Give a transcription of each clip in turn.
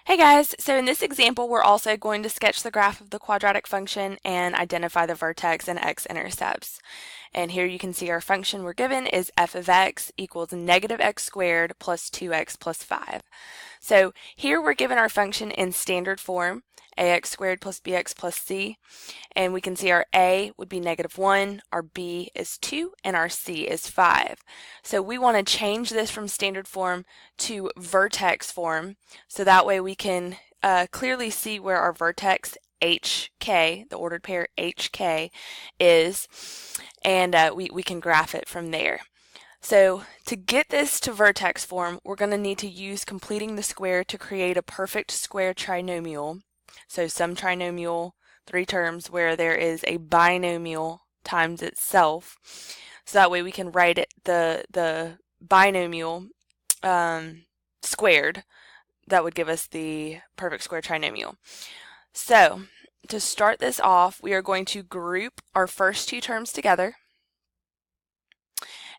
Hey guys, so in this example we're also going to sketch the graph of the quadratic function and identify the vertex and x-intercepts. And here you can see our function we're given is f of x equals negative x squared plus 2x plus 5. So here we're given our function in standard form, ax squared plus bx plus c, and we can see our a would be negative 1, our b is 2, and our c is 5. So we want to change this from standard form to vertex form, so that way we can clearly see where our vertex HK, the ordered pair HK, is, and we can graph it from there. So to get this to vertex form, we're going to need to use completing the square to create a perfect square trinomial. So some trinomial, three terms, where there is a binomial times itself. So that way we can write it the binomial squared. That would give us the perfect square trinomial. So to start this off, we are going to group our first two terms together.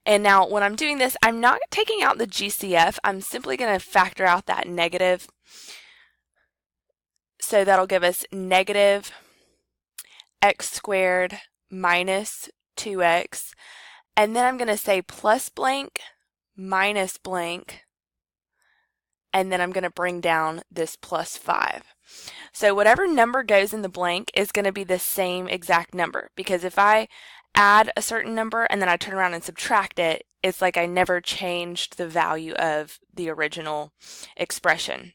And now when I'm doing this, I'm not taking out the GCF. I'm simply going to factor out that negative. So that'll give us negative x squared minus 2x. And then I'm going to say plus blank minus blank. And then I'm going to bring down this plus 5. So whatever number goes in the blank is going to be the same exact number, because if I add a certain number and then I turn around and subtract it, it's like I never changed the value of the original expression.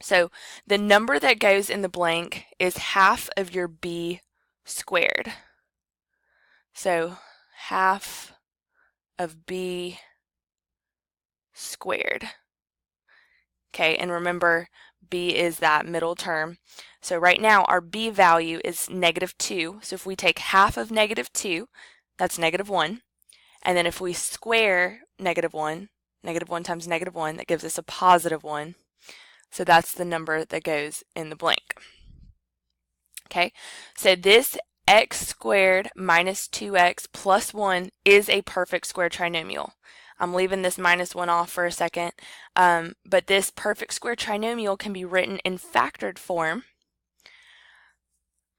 So the number that goes in the blank is half of your b squared. So half of b squared. Okay, and remember, b is that middle term. So right now our b value is negative 2. So if we take half of negative 2, that's negative 1. And then if we square negative 1 times negative 1, that gives us a positive 1. So that's the number that goes in the blank. Okay, so this x squared minus 2x plus 1 is a perfect square trinomial. I'm leaving this minus 1 off for a second, but this perfect square trinomial can be written in factored form.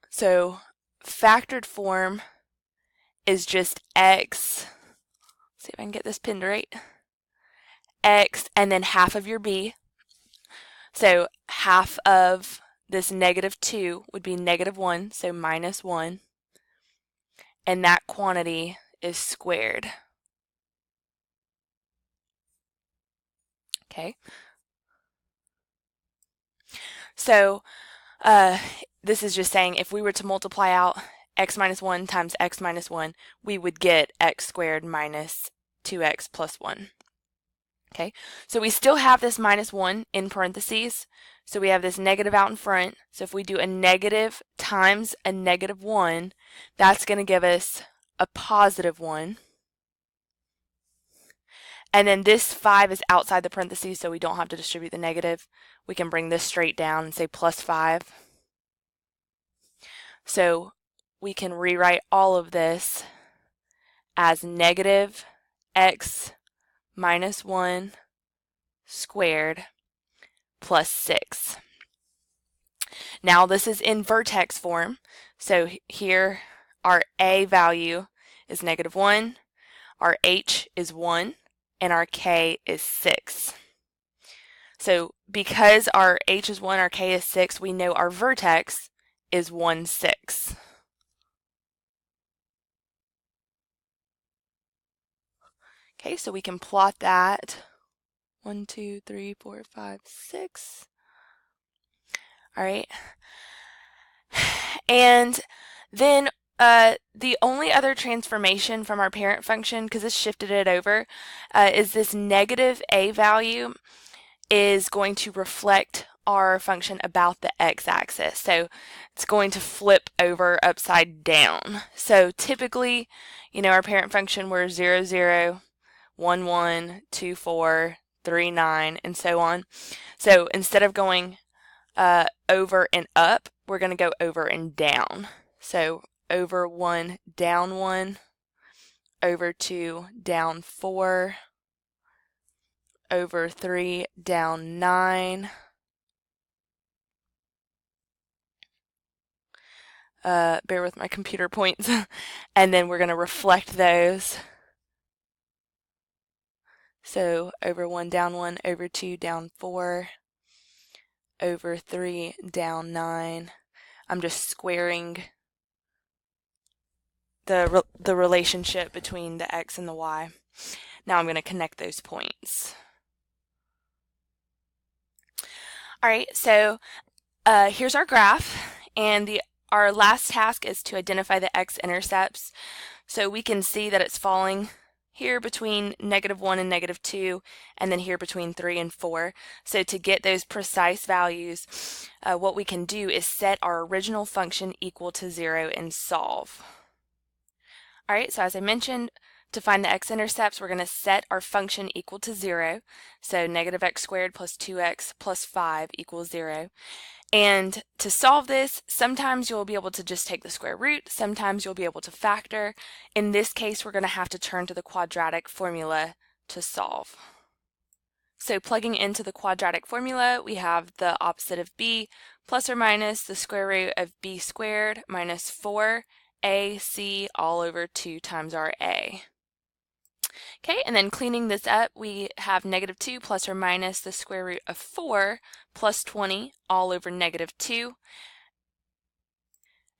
So factored form is just x, let's see if I can get this pinned right, x and then half of your b. So half of this negative 2 would be negative 1, so minus 1, and that quantity is squared. Okay. So this is just saying if we were to multiply out x minus 1 times x minus 1, we would get x squared minus 2x plus 1. Okay, so we still have this minus 1 in parentheses, so we have this negative out in front. So if we do a negative times a negative 1, that's going to give us a positive 1. And then this 5 is outside the parentheses, so we don't have to distribute the negative. We can bring this straight down and say plus 5. So we can rewrite all of this as negative x minus 1 squared plus 6. Now this is in vertex form, so here our a value is negative 1, our h is 1, and our k is 6. So because our h is 1, our k is 6, we know our vertex is 1, 6. Okay, so we can plot that. 1, 2, 3, 4, 5, 6. All right. And then the only other transformation from our parent function, because this shifted it over, is this negative a value is going to reflect our function about the x-axis. So it's going to flip over upside down. So typically, our parent function were 0, 0, 1, 1, 2, 4, 3, 9, and so on. So instead of going over and up, we're going to go over and down. So over 1, down 1, over 2, down 4, over 3, down 9, Bear with my computer points. And then we're going to reflect those. So over 1 down 1, over 2 down 4, over 3 down 9. I'm just squaring the relationship between the x and the y. Now I'm going to connect those points. All right, so here's our graph, and our last task is to identify the x-intercepts. So we can see that it's falling here between -1 and -2, and then here between 3 and 4. So to get those precise values, what we can do is set our original function equal to 0 and solve. All right, so as I mentioned, to find the x-intercepts, we're going to set our function equal to 0. So -x squared plus 2x plus 5 equals 0. And to solve this, sometimes you'll be able to just take the square root, sometimes you'll be able to factor. In this case, we're going to have to turn to the quadratic formula to solve. So plugging into the quadratic formula, we have the opposite of b plus or minus the square root of b squared minus 4ac all over 2 times our a. Okay, and then cleaning this up, we have -2 plus or minus the square root of 4 plus 20 all over -2.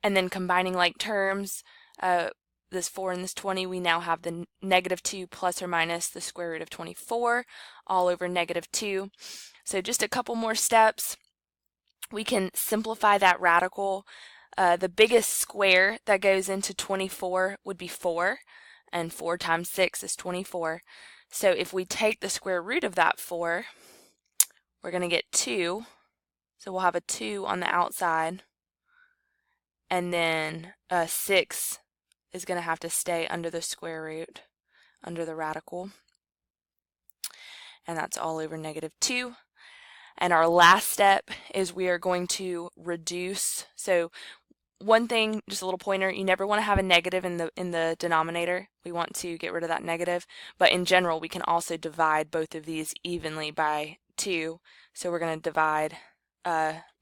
And then combining like terms, this 4 and this 20, we now have the -2 plus or minus the square root of 24 all over -2. So just a couple more steps. We can simplify that radical. The biggest square that goes into 24 would be 4. And 4 times 6 is 24. So if we take the square root of that 4, we're going to get 2. So we'll have a 2 on the outside. And then 6 is going to have to stay under the square root, under the radical. And that's all over -2. And our last step is we are going to reduce. So one thing, just a little pointer, you never want to have a negative in the denominator. We want to get rid of that negative, but in general we can also divide both of these evenly by 2. So we're going to divide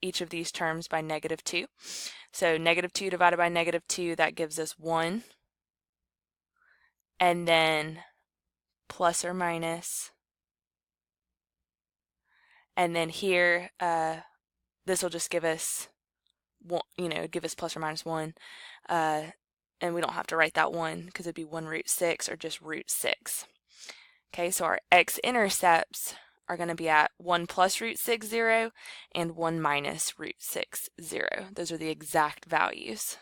each of these terms by -2. So -2 divided by -2, that gives us 1. And then plus or minus. And then here, this will just give us give us plus or minus 1, and we don't have to write that 1 because it'd be 1√6 or just √6. Okay, so our x-intercepts are going to be at 1 plus √6, 0, and 1 minus √6, 0. Those are the exact values.